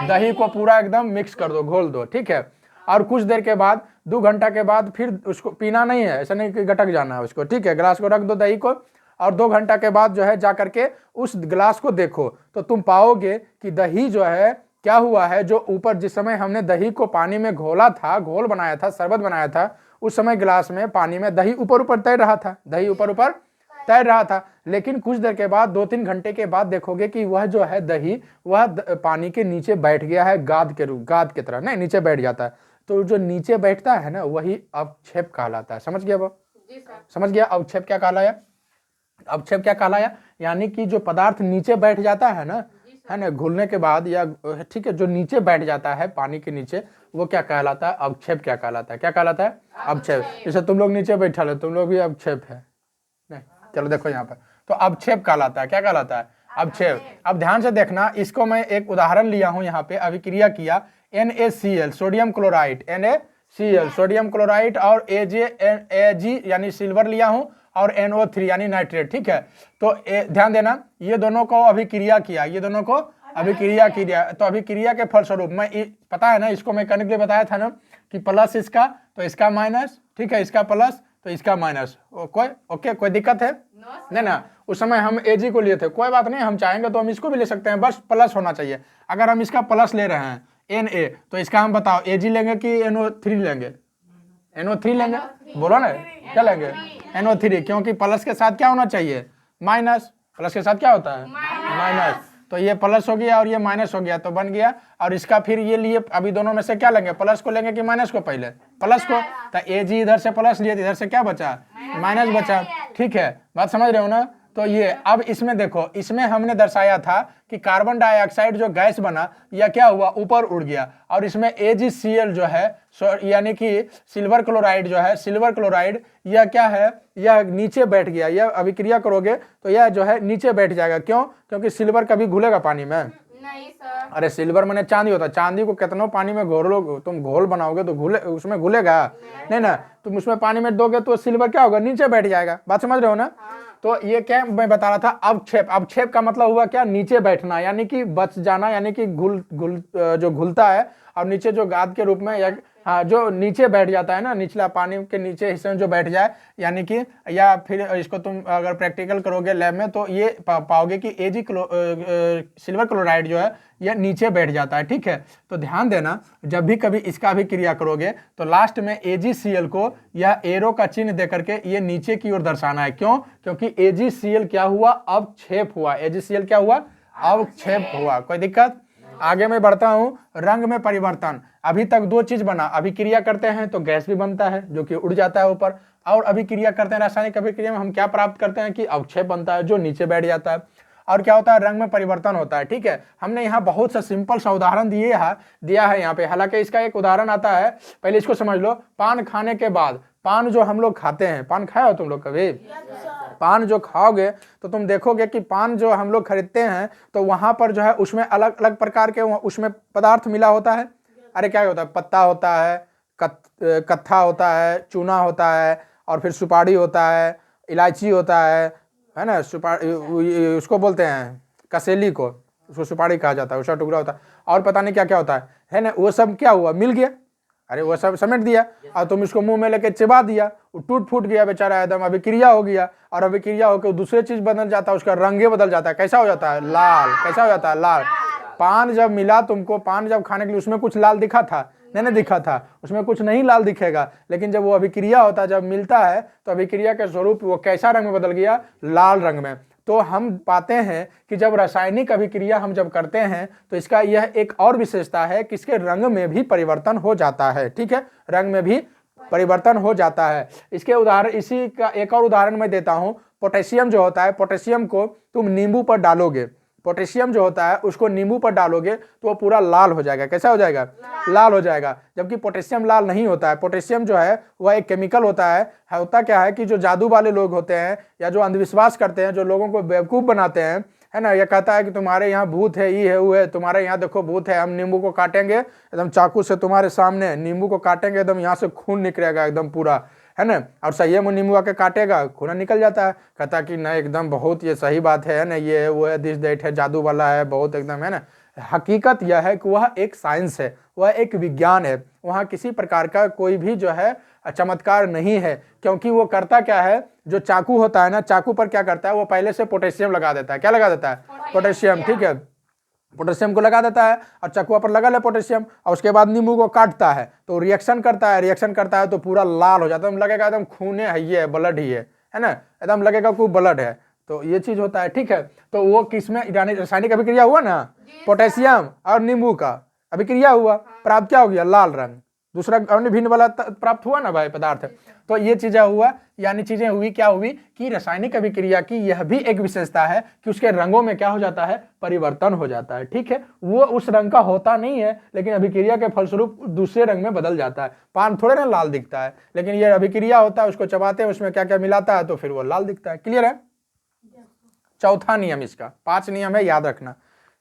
Speaker 1: दही को पूरा एकदम मिक्स कर दो, घोल दो। ठीक है, और कुछ देर के बाद 2 घंटा के बाद फिर उसको पीना नहीं है, ऐसा नहीं कि गटक जाना है उसको। ठीक है, गिलास को रख दो दही को, और 2 घंटा के बाद जो है जा करके उस गिलास को देखो तो तुम पाओगे कि दही जो है क्या हुआ है, जो ऊपर जिस समय हमने दही को पानी में घोला था, घोल बनाया था, शरबत बनाया था, उस समय गिलास में पानी में दही ऊपर ऊपर तैर रहा था, दही ऊपर ऊपर तैर रहा था। लेकिन कुछ देर के बाद 2-3 घंटे के बाद देखोगे कि वह जो है दही, वह पानी के नीचे बैठ गया है, गाद के तरह, नहीं नीचे बैठ जाता है। तो जो नीचे बैठता है ना, वही अवक्षेप कहलाता है। समझ गया वो, समझ गया अवक्षेप क्या कहलाया, अवक्षेप क्या कहलाया, यानी कि जो पदार्थ नीचे बैठ जाता है ना, है ना, घुलने के बाद या ठीक है जो नीचे बैठ जाता है पानी के नीचे, वो क्या कहलाता है, अवक्षेप क्या कहलाता है, क्या कहलाता है, अवक्षेप। जैसे तुम लोग नीचे बैठा हो, तुम लोग भी अवक्षेप है नहीं, चलो देखो यहाँ पर, तो अवक्षेप कहलाता है, क्या कहलाता है, अवक्षेप। अब ध्यान से देखना, इसको मैं एक उदाहरण लिया हूं यहाँ पे, अभिक्रिया किया NaCl sodium chloride, NaCl sodium chloride और Ag यानी सिल्वर लिया हूं और NO3 यानी नाइट्रेट, ठीक है। तो ध्यान देना, ये दोनों को अभिक्रिया किया, ये दोनों को अभिक्रिया किया, तो अभिक्रिया के फलस्वरूप मैं पता है ना, इसको मैं करने के लिए बताया था ना कि प्लस इसका तो इसका माइनस, ठीक है, इसका प्लस तो इसका माइनस, कोई दिक्कत है नहीं ना। उस समय हम Ag को लिए थे, कोई बात नहीं, हम चाहेंगे तो हम इसको भी ले सकते हैं, बस प्लस होना चाहिए। अगर हम इसका प्लस ले रहे हैं Na, तो इसका हम बताओ Ag लेंगे कि NO3 लेंगे, NO3 लेंगे, बोलो ना क्या लेंगे, NO3, क्योंकि प्लस के साथ क्या होना चाहिए, माइनस, प्लस के साथ क्या होता है, माइनस, तो ये प्लस हो गया और ये माइनस हो गया, तो बन गया। और इसका फिर ये लिए, अभी दोनों में से क्या लेंगे, प्लस को लेंगे कि माइनस को, पहले प्लस को, तो Ag इधर से प्लस लिए, इधर से क्या बचा, माइनस बचा, ठीक है, बात समझ रहे हो ना। तो ये अब इसमें देखो, इसमें हमने दर्शाया था कि कार्बन डाइऑक्साइड जो गैस बना या क्या हुआ, ऊपर उड़ गया, और इसमें AgCl जो है यानी कि सिल्वर क्लोराइड जो है, सिल्वर क्लोराइड यह क्या है, यह नीचे बैठ गया, यह अभिक्रिया करोगे तो यह जो है नीचे बैठ जाएगा, क्यों, क्योंकि सिल्वर कभी घुलेगा पानी में नहीं सर। अरे सिल्वर मैंने चांदी होता है, चांदी को कितनों पानी में घोलोगे, तुम घोल बनाओगे तो घुले, उसमें घुलेगा नहीं ना, तुम उसमें पानी में दोगे तो सिल्वर क्या होगा, नीचे बैठ जाएगा, बात समझ रहे हो ना। तो ये क्या मैं बता रहा था, अवक्षेप, अवक्षेप का मतलब हुआ क्या, नीचे बैठना, यानी कि बच जाना, यानी कि जो घुलता है और नीचे जो गाद के रूप में, या हाँ जो नीचे बैठ जाता है ना, निचला पानी के नीचे हिस्से में जो बैठ जाए, यानी कि, या फिर इसको तुम अगर प्रैक्टिकल करोगे लैब में तो ये पाओगे कि सिल्वर क्लोराइड जो है यह नीचे बैठ जाता है, ठीक है। तो ध्यान देना, जब भी कभी इसका अभिक्रिया करोगे तो लास्ट में AgCl को यह एरो का चिन्ह दे करके ये नीचे की ओर दर्शाना है, क्यों, क्योंकि AgCl क्या हुआ, अवक्षेप हुआ, AgCl क्या हुआ, अवक्षेप हुआ। कोई दिक्कत, आगे मैं बढ़ता हूं, रंग में परिवर्तन। अभी तक दो चीज बना, अभिक्रिया करते हैं तो गैस भी बनता है जो कि उड़ जाता है ऊपर, और अभिक्रिया करते हैं रासायनिक अभिक्रिया में हम क्या प्राप्त करते हैं कि अवक्षेप बनता है जो नीचे बैठ जाता है, और क्या होता है, रंग में परिवर्तन होता है, ठीक है। हमने यहाँ बहुत सा सिंपल सा उदाहरण दिया है यहाँ पे, हालांकि इसका एक उदाहरण आता है, पहले इसको समझ लो। पान खाने के बाद, पान जो हम लोग खाते हैं, पान खाए हो तुम लोग कभी, पान जो खाओगे तो तुम देखोगे कि पान जो हम लोग खरीदते हैं तो वहां पर जो है उसमें अलग अलग प्रकार के उसमें पदार्थ मिला होता है। अरे क्या होता है, पत्ता होता है, कत्था होता है, चूना होता है, और फिर सुपारी होता है, इलायची होता है ना, सुपारी उसको बोलते हैं कसेली को, उसको सुपारी कहा जाता है, उसका टुकड़ा होता है, और पता नहीं क्या क्या होता है ना, वो सब क्या हुआ, मिल गया, अरे वो सब समेट दिया और तुम इसको मुंह में लेके चिबा दिया, वो टूट फूट गया बेचारा एकदम, अभिक्रिया हो गया, और अभिक्रिया होकर दूसरे चीज बदल जाता है, उसका रंगे बदल जाता है, कैसा हो जाता है, लाल, कैसा हो जाता है, लाल। पान जब मिला तुमको, पान जब खाने के लिए उसमें कुछ लाल दिखा था, नहीं दिखा था, उसमें कुछ नहीं लाल दिखेगा, लेकिन जब वो अभिक्रिया होता है, जब मिलता है तो अभिक्रिया के स्वरूप वो कैसा रंग में बदल गया, लाल रंग में। तो हम पाते हैं कि जब रासायनिक अभिक्रिया हम जब करते हैं तो इसका यह एक और विशेषता है कि इसके रंग में भी परिवर्तन हो जाता है, ठीक है, रंग में भी परिवर्तन हो जाता है। इसके उदाहरण, इसी का एक और उदाहरण मैं देता हूं। पोटेशियम जो होता है, पोटेशियम को तुम नींबू पर डालोगे, पोटेशियम जो होता है उसको नींबू पर डालोगे तो वो पूरा लाल हो जाएगा, कैसा हो जाएगा, लाल हो जाएगा, जबकि पोटेशियम लाल नहीं होता है। पोटेशियम जो है वह एक केमिकल होता है, होता क्या है कि जो जादू वाले लोग होते हैं या जो अंधविश्वास करते हैं, जो लोगों को बेवकूफ़ बनाते हैं, है ना, यह कहता है कि तुम्हारे यहाँ भूत है, ये है वो है, तुम्हारे यहाँ देखो भूत है, हम नींबू को काटेंगे एकदम चाकू से, तुम्हारे सामने नींबू को काटेंगे एकदम यहाँ से खून निकलेगा एकदम पूरा, है ना, और सही में नींबू आके काटेगा, खून निकल जाता है, कहता कि नहीं एकदम बहुत ये सही बात है ना, ये है वो है, दिस दैट है, जादू वाला है बहुत एकदम, है ना। हकीकत यह है कि वह एक साइंस है, वह एक विज्ञान है, वहाँ किसी प्रकार का कोई भी जो है चमत्कार नहीं है, क्योंकि वो करता क्या है, जो चाकू होता है ना, चाकू पर क्या करता है, वो पहले से पोटेशियम लगा देता है, क्या लगा देता है, पोटेशियम, ठीक है, पोटेशियम को लगा देता है और चकुआ पर लगा ले पोटेशियम, और उसके बाद नींबू को काटता है तो रिएक्शन करता है तो पूरा लाल हो जाता है, लगेगा एकदम खूने है, ये ब्लड ही है ना, एकदम लगेगा कोई ब्लड है, तो ये चीज होता है, ठीक है। तो वो किसमें रासायनिक अभिक्रिया हुआ ना, पोटेशियम और नींबू का अभिक्रिया हुआ, प्राप्त क्या हो गया, लाल रंग, दूसरा अन्य भिन्न वाला प्राप्त हुआ ना भाई पदार्थ। तो ये चीजें हुआ, यानी चीजें हुई, क्या हुई कि रासायनिक अभिक्रिया की यह भी एक विशेषता है कि उसके रंगों में क्या हो जाता है, परिवर्तन हो जाता है। ठीक है, वो उस रंग का होता नहीं है, लेकिन अभिक्रिया के फलस्वरूप दूसरे रंग में बदल जाता है। पान थोड़े ना लाल दिखता है, लेकिन ये अभिक्रिया होता है, उसको चबाते हैं, उसमें क्या क्या मिलाता है तो फिर वो लाल दिखता है। क्लियर है? चौथा नियम इसका, 5 नियम है, याद रखना।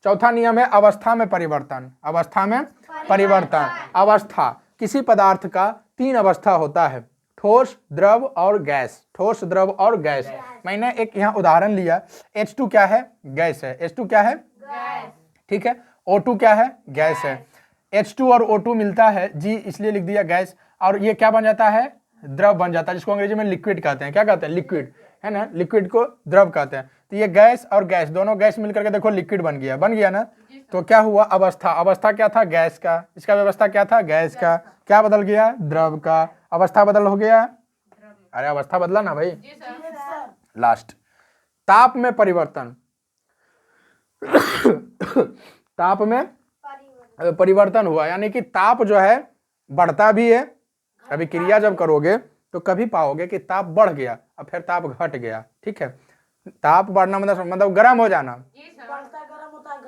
Speaker 1: चौथा नियम है अवस्था में परिवर्तन। अवस्था में परिवर्तन। अवस्था, किसी पदार्थ का 3 अवस्था होता है, ठोस, द्रव और गैस। ठोस, द्रव और गैस। मैंने एक यहाँ उदाहरण लिया, H2 क्या है, गैस है। H2 क्या है, ठीक है। O2 क्या है, गैस है। H2 और O2 मिलता है, G इसलिए लिख दिया गैस, और ये क्या बन जाता है, द्रव बन जाता है, जिसको अंग्रेजी में लिक्विड कहते हैं। क्या कहते हैं, लिक्विड, है ना, लिक्विड को द्रव कहते हैं। तो ये गैस और गैस, दोनों गैस मिलकर के देखो लिक्विड बन गया, बन गया ना। तो क्या हुआ, अवस्था, अवस्था क्या था, गैस का, इसका व्यवस्था क्या था, गैस का, क्या बदल गया, द्रव का, अवस्था बदल हो गया। अरे अवस्था बदला ना भाई। लास्ट, ताप में परिवर्तन। ताप में परिवर्तन हुआ, यानी कि ताप जो है बढ़ता भी है। अभिक्रिया जब करोगे तो कभी पाओगे कि ताप बढ़ गया और फिर ताप घट गया। ठीक है, ताप बढ़ना मतलब गर्म हो जाना।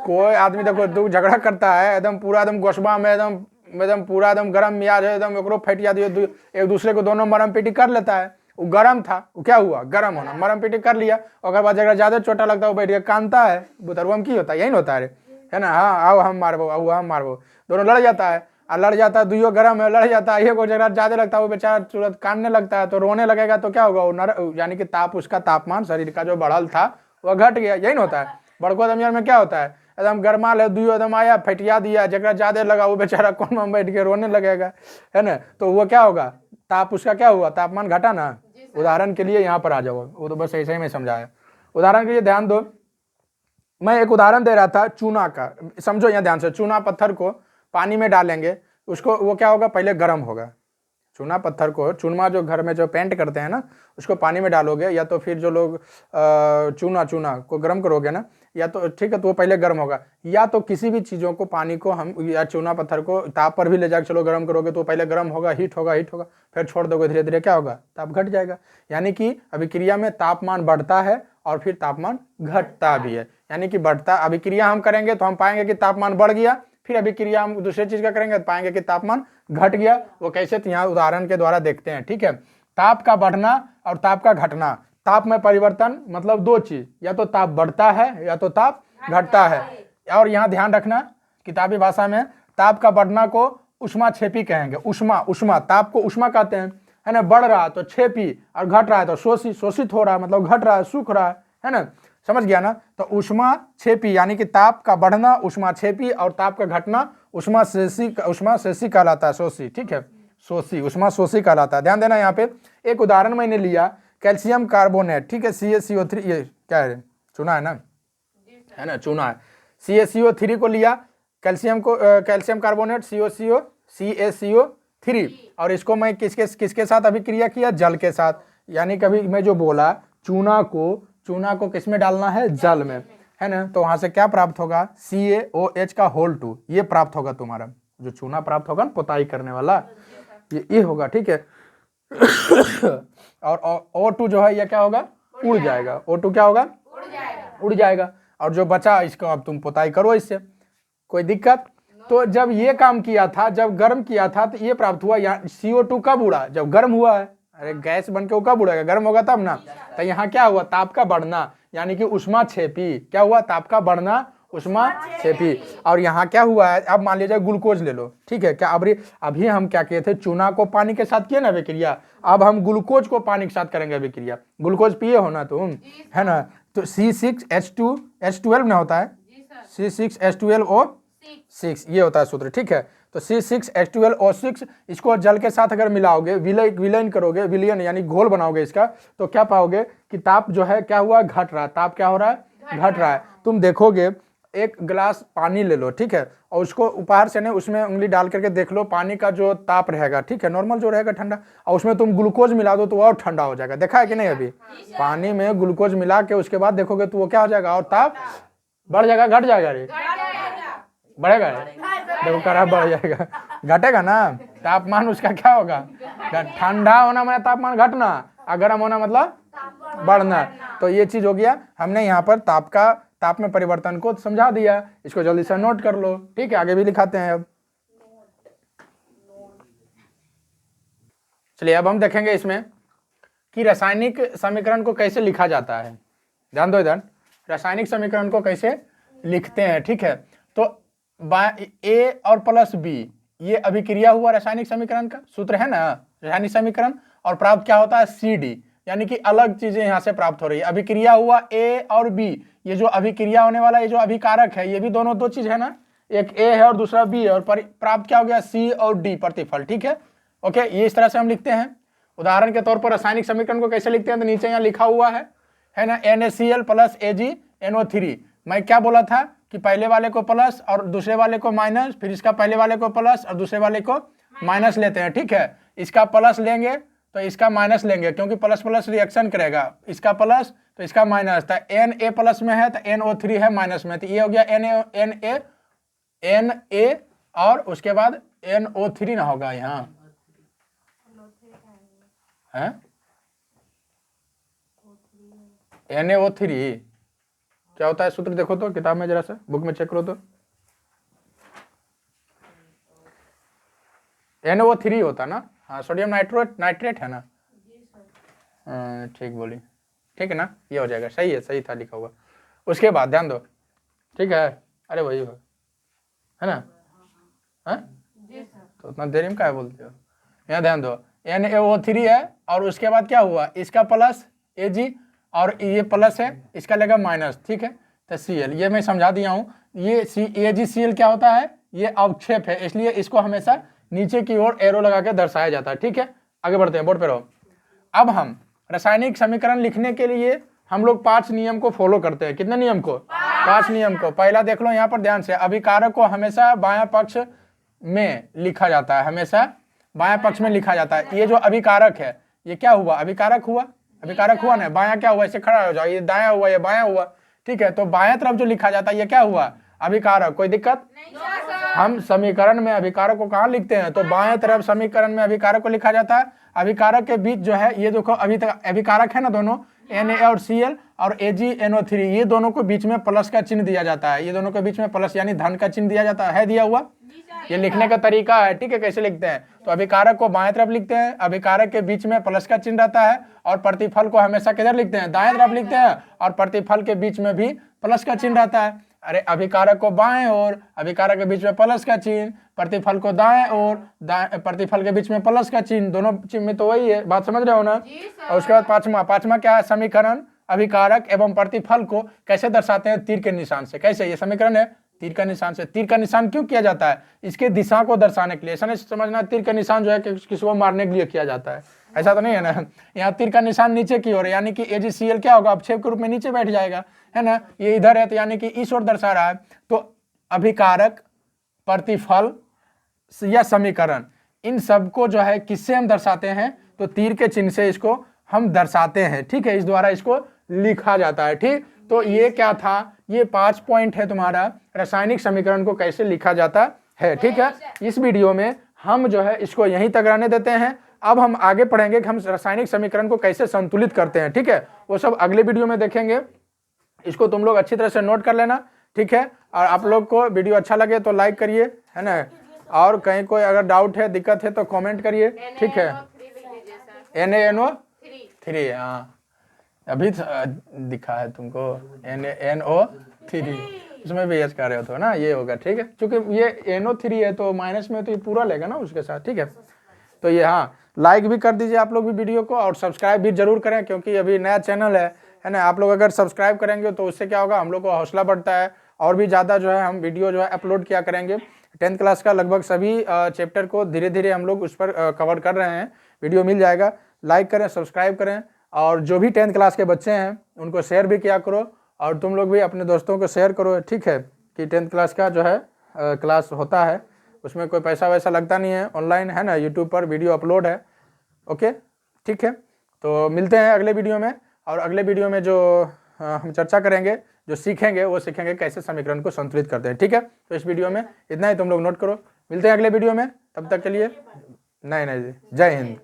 Speaker 1: कोई आदमी देखो दो झगड़ा करता है, एकदम पूरा एकदम गोशबा में एकदम पूरा एकदम गर्म मियाज है, एकदम एकरो फट जाती है, एक दूसरे को दोनों मरम पीटी कर लेता है। वो गर्म था, वो क्या हुआ, गर्म होना, मरम पीटी कर लिया, और बाद जगह ज्यादा चोटा लगता है वो बैठ के कानता है, बुतरवा में की होता है, यही होता है ना। हाँ, आओ हम मारबो, आओ हम मारबो, दोनों लड़ जाता है, और लड़ जाता है, दुइयो गर्म है, लड़ जाता है, एक जगह ज्यादा लगता है, वो बेचारा तुरंत कानने लगता है, तो रोने लगेगा, तो क्या होगा, वो यानी कि ताप, उसका तापमान शरीर का जो बढ़ल था वह घट गया। यही होता है। बड़को दमियान में क्या होता है, एकदम गर्माल है, दुइयो एकदम आया फटिया दिया, जगह ज्यादा लगा वो बेचारा कौन में बैठ के रोने लगेगा, है ना। तो वो क्या होगा, ताप उसका क्या हुआ, तापमान घटा ना। उदाहरण के लिए यहाँ पर आ जाओ, वो तो बस ऐसे ही मैं समझाया। उदाहरण के लिए ध्यान दो, मैं एक उदाहरण दे रहा था चूना का, समझो यहाँ ध्यान से। चूना पत्थर को पानी में डालेंगे, उसको वो क्या होगा, पहले गर्म होगा। चूना पत्थर को, चूनमा जो घर में जो पेंट करते हैं ना, उसको पानी में डालोगे, या तो फिर जो लोग चूना को गर्म करोगे ना, या तो ठीक है, तो वो पहले गर्म होगा। या तो किसी भी चीज़ों को, पानी को हम, या चूना पत्थर को ताप पर भी ले जाकर चलो गर्म करोगे, तो पहले गर्म होगा, हीट होगा, फिर छोड़ दोगे, धीरे धीरे क्या होगा, ताप घट जाएगा। यानी कि अभिक्रिया में तापमान बढ़ता है और फिर तापमान घटता भी है। यानी कि बढ़ता, अभिक्रिया हम करेंगे तो हम पाएंगे कि तापमान बढ़ गया, फिर अभिक्रिया हम दूसरे चीज का करेंगे तो पाएंगे कि तापमान घट गया। वो कैसे, तो यहाँ उदाहरण के द्वारा देखते हैं। ठीक है, ताप का बढ़ना और ताप का घटना। ताप में परिवर्तन मतलब 2 चीज, या तो ताप बढ़ता है या तो ताप घटता है। और यहाँ ध्यान रखना, किताबी भाषा में ताप का बढ़ना को ऊष्माक्षेपी कहेंगे। उष्मा, ताप को उष्मा कहते हैं, है ना। बढ़ रहा तो क्षेपी, और घट रहा है तो शोषित हो रहा है, मतलब घट रहा है, सूख रहा है ना। समझ गया ना। तो ऊष्माक्षेपी यानी कि ताप का बढ़ना ऊष्माक्षेपी, और ताप का घटना ऊष्माशोषी कहलाता है, शोषी। ठीक है, शोषी, ऊष्माशोषी कहलाता है। ध्यान देना, यहाँ पे एक उदाहरण मैंने लिया, कैल्शियम कार्बोनेट। ठीक है, CaCO3, ये क्या है, चूना है ना, है ना, चूना है। CaCO3 को लिया, कैल्शियम कार्बोनेट CaCO3, और इसको मैं किसके साथ अभिक्रिया किया, जल के साथ। यानी कभी मैं जो बोला, चूना को किस में डालना है, जल में, है ना। तो वहां से क्या प्राप्त होगा, CaOH का होल 2, ये प्राप्त होगा तुम्हारा, जो चूना प्राप्त होगा ना पोताई करने वाला, ये होगा। ठीक है। और O2 जो है ये क्या होगा, उड़ जाएगा। O2 क्या होगा, उड़ जाएगा। और जो बचा इसको अब तुम पोताई करो इससे, कोई दिक्कत। तो जब ये काम किया था, जब गर्म किया था, तो ये प्राप्त हुआ। यहाँ CO2 कब उड़ा, जब गर्म हुआ है। अरे गैस बन के वो कब उड़ेगा, गर्म होगा तब ना। तो यहाँ क्या हुआ, ताप का बढ़ना, यानी कि ऊष्माक्षेपी। क्या हुआ, ताप का बढ़ना, ऊष्माक्षेपी। और यहाँ क्या हुआ है, अब मान लीजिए ग्लूकोज ले लो। ठीक है, क्या अभी हम क्या किए थे, चूना को पानी के साथ किए ना अभिक्रिया, अब हम ग्लूकोज को पानी के साथ करेंगे अभिक्रिया। ग्लूकोज पिए हो ना तुम, है ना। तो C6H12 ना होता है, C6H12O6, ये होता है सूत्र। ठीक है, तो C6H12O6, इसको जल के साथ अगर मिलाओगे, विलयन करोगे, विलयन यानी घोल बनाओगे इसका, तो क्या पाओगे कि ताप जो है क्या हुआ, घट रहा है। ताप क्या हो रहा है, घट रहा है। तुम देखोगे, एक गिलास पानी ले लो, ठीक है, और उसको उपहार से ने उसमें उंगली डाल करके देख लो, पानी का जो ताप रहेगा, ठीक है, नॉर्मल जो रहेगा ठंडा, और उसमें तुम ग्लूकोज मिला दो तो और ठंडा हो जाएगा। देखा है कि नहीं, अभी पानी में ग्लूकोज मिला के उसके बाद देखोगे तो वो क्या हो जाएगा, और ताप बढ़ जाएगा, घट जाएगा, रे बढ़ेगा, देखो कड़ा बढ़ जाएगा, घटेगा ना तापमान, उसका क्या होगा, ठंडा होना मतलब तापमान घटना, और गर्म होना मतलब बढ़ना। तो ये चीज हो गया, हमने यहाँ पर ताप में परिवर्तन को समझा दिया, इसको जल्दी से नोट कर लो। ठीक है, आगे भी लिखाते हैं अब। चलिए अब हम देखेंगे इसमें कि रासायनिक समीकरण को कैसे लिखा जाता है। ध्यान दो इधर, रासायनिक समीकरण को कैसे लिखते हैं। ठीक है, तो ए और प्लस बी ये अभिक्रिया हुआ रासायनिक समीकरण का सूत्र है ना, रासायनिक समीकरण, और प्राप्त क्या होता है सी डी, यानी कि अलग चीजें यहां से प्राप्त हो रही है। अभिक्रिया हुआ ए और बी, ये जो अभिक्रिया होने वाला ये जो अभिकारक है, ये भी दोनों दो चीज है ना, एक ए है और दूसरा बी है, और प्राप्त क्या हो गया सी और डी प्रतिफल। ठीक है, ओके, ये इस तरह से हम लिखते हैं। उदाहरण के तौर पर रासायनिक समीकरण को कैसे लिखते हैं, तो नीचे यहाँ लिखा हुआ है ना, NaCl प्लस AgNO3। मैं क्या बोला था कि पहले वाले को प्लस और दूसरे वाले को माइनस, फिर इसका पहले वाले को प्लस और दूसरे वाले को माइनस लेते हैं। ठीक है, इसका प्लस लेंगे तो इसका माइनस लेंगे, क्योंकि प्लस प्लस रिएक्शन करेगा, इसका प्लस तो इसका माइनस, तो Na प्लस में है तो NO3 है माइनस में, तो ये हो गया Na और उसके बाद NO3 ना होगा यहाँ है NaO3 क्या होता है सूत्र, देखो तो किताब में जरा सा, बुक में चेक करो तो। NaO3 होता ना, हाँ, सोडियम नाइट्रेट है ना, ठीक बोली, ठीक है ना, ये हो जाएगा, सही है, सही था लिखा हुआ। उसके बाद ध्यान दो, ठीक है, अरे वही है ना, हाँ तो उतना देरी में क्या बोलते हो, यहाँ ध्यान दो, NaO3 है और उसके बाद क्या हुआ, इसका प्लस Ag और ये प्लस है, इसका लेगा माइनस। ठीक है, तो Cl ये मैं समझा दिया हूँ, ये AgCl क्या होता है, ये अवक्षेप है, इसलिए इसको हमेशा नीचे की ओर एरो लगा के दर्शाया जाता है। ठीक है, आगे बढ़ते हैं, बोर्ड पे रहो। अब हम रासायनिक समीकरण लिखने के लिए हम लोग 5 नियम को फॉलो करते हैं। कितने नियम को, 5 नियम को। पहला देख लो यहाँ पर ध्यान से, अभिकारक को हमेशा बायां पक्ष में लिखा जाता है, हमेशा बायां पक्ष में लिखा जाता है। ये जो अभिकारक है ये क्या हुआ, अभिकारक हुआ, अभिकारक हुआ ना, बायां क्या हुआ, ऐसे खड़ा हो जाओ, ये दायां हुआ, ये बायां हुआ। ठीक है, तो बाएं तरफ जो लिखा जाता है ये क्या हुआ, अभिकारक। कोई दिक्कत नहीं, हम समीकरण में अभिकारक को कहाँ लिखते हैं, तो बाएं तरफ समीकरण में अभिकारक को लिखा जाता है। अभिकारक के बीच जो है ये देखो, अभी तक अभिकारक है ना दोनों, Na और Cl और AgNO3, ये दोनों को बीच में प्लस का चिन्ह दिया जाता है, ये दोनों के बीच में प्लस यानी धन का चिन्ह दिया जाता है दिया हुआ, ये लिखने का तरीका है। ठीक है, कैसे लिखते हैं, तो अभिकारक को बाएं तरफ लिखते हैं, अभिकारक के बीच में प्लस का चिन्ह रहता है, और प्रतिफल को हमेशा किधर लिखते हैं, दाएं तरफ लिखते हैं, और प्रतिफल के बीच में भी प्लस का चिन्ह रहता है। अरे अभिकारक को बाएं ओर, अभिकारक के बीच में प्लस का चिन्ह, प्रतिफल को दाएं ओर, प्रतिफल के बीच में प्लस का चिन्ह, दोनों चिन्ह में तो वही है, बात समझ रहे हो ना। और उसके बाद पांचवा क्या है, समीकरण अभिकारक एवं प्रतिफल को कैसे दर्शाते हैं, तीर के निशान से। कैसे, ये समीकरण है तीर का निशान से। तीर का निशान क्यों किया जाता है, इसके दिशा को दर्शाने के लिए, ऐसा नहीं समझना तीर का निशान जो है किसी को मारने के लिए किया जाता है, ऐसा तो नहीं है ना। यहाँ तीर का निशान नीचे की ओर, यानी कि AgCl क्या होगा, अवक्षेप के रूप में नीचे बैठ जाएगा, है ना, ये इधर है तो यानी कि इस ओर दर्शा रहा है। तो अभिकारक, प्रतिफल या समीकरण, इन सबको जो है किससे हम दर्शाते हैं, तो तीर के चिन्ह से इसको हम दर्शाते हैं। ठीक है, इस द्वारा इसको लिखा जाता है। ठीक, तो ये क्या था, ये 5 पॉइंट है तुम्हारा रासायनिक समीकरण को कैसे लिखा जाता है। ठीक है, इस वीडियो में हम जो है इसको यहीं तक रहने देते हैं। अब हम आगे पढ़ेंगे कि हम रासायनिक समीकरण को कैसे संतुलित करते हैं। ठीक है, वो सब अगले वीडियो में देखेंगे, इसको तुम लोग अच्छी तरह से नोट कर लेना। ठीक है, और आप लोग को वीडियो अच्छा लगे तो लाइक करिए, है ना, और कहीं कोई अगर डाउट है, दिक्कत है तो कमेंट करिए। ठीक है, NaNO3, हाँ अभी दिखा है तुमको, NaNO3, उसमें भी एच कर रहे हो तो ना, ये होगा। ठीक है, चूंकि ये NO3 है तो माइनस में तो ये पूरा लेगा ना उसके साथ। ठीक है, तो ये हाँ, लाइक भी कर दीजिए आप लोग भी वीडियो को, और सब्सक्राइब भी जरूर करें, क्योंकि अभी नया चैनल है ना। आप लोग अगर सब्सक्राइब करेंगे तो उससे क्या होगा, हम लोग को हौसला बढ़ता है, और भी ज़्यादा जो है हम वीडियो जो है अपलोड किया करेंगे। 10th क्लास का लगभग सभी चैप्टर को धीरे धीरे हम लोग उस पर कवर कर रहे हैं, वीडियो मिल जाएगा। लाइक करें, सब्सक्राइब करें, और जो भी 10th क्लास के बच्चे हैं उनको शेयर भी किया करो, और तुम लोग भी अपने दोस्तों को शेयर करो। ठीक है, कि 10th क्लास का जो है क्लास होता है, उसमें कोई पैसा वैसा लगता नहीं है, ऑनलाइन है ना, यूट्यूब पर वीडियो अपलोड है। ओके, ठीक है, तो मिलते हैं अगले वीडियो में। और अगले वीडियो में जो हम चर्चा करेंगे जो सीखेंगे वो सीखेंगे कैसे समीकरण को संतुलित करते हैं। ठीक है, तो इस वीडियो में इतना ही, तुम लोग नोट करो। मिलते हैं अगले वीडियो में, तब तक के लिए नहीं नहीं जी, जय हिंद।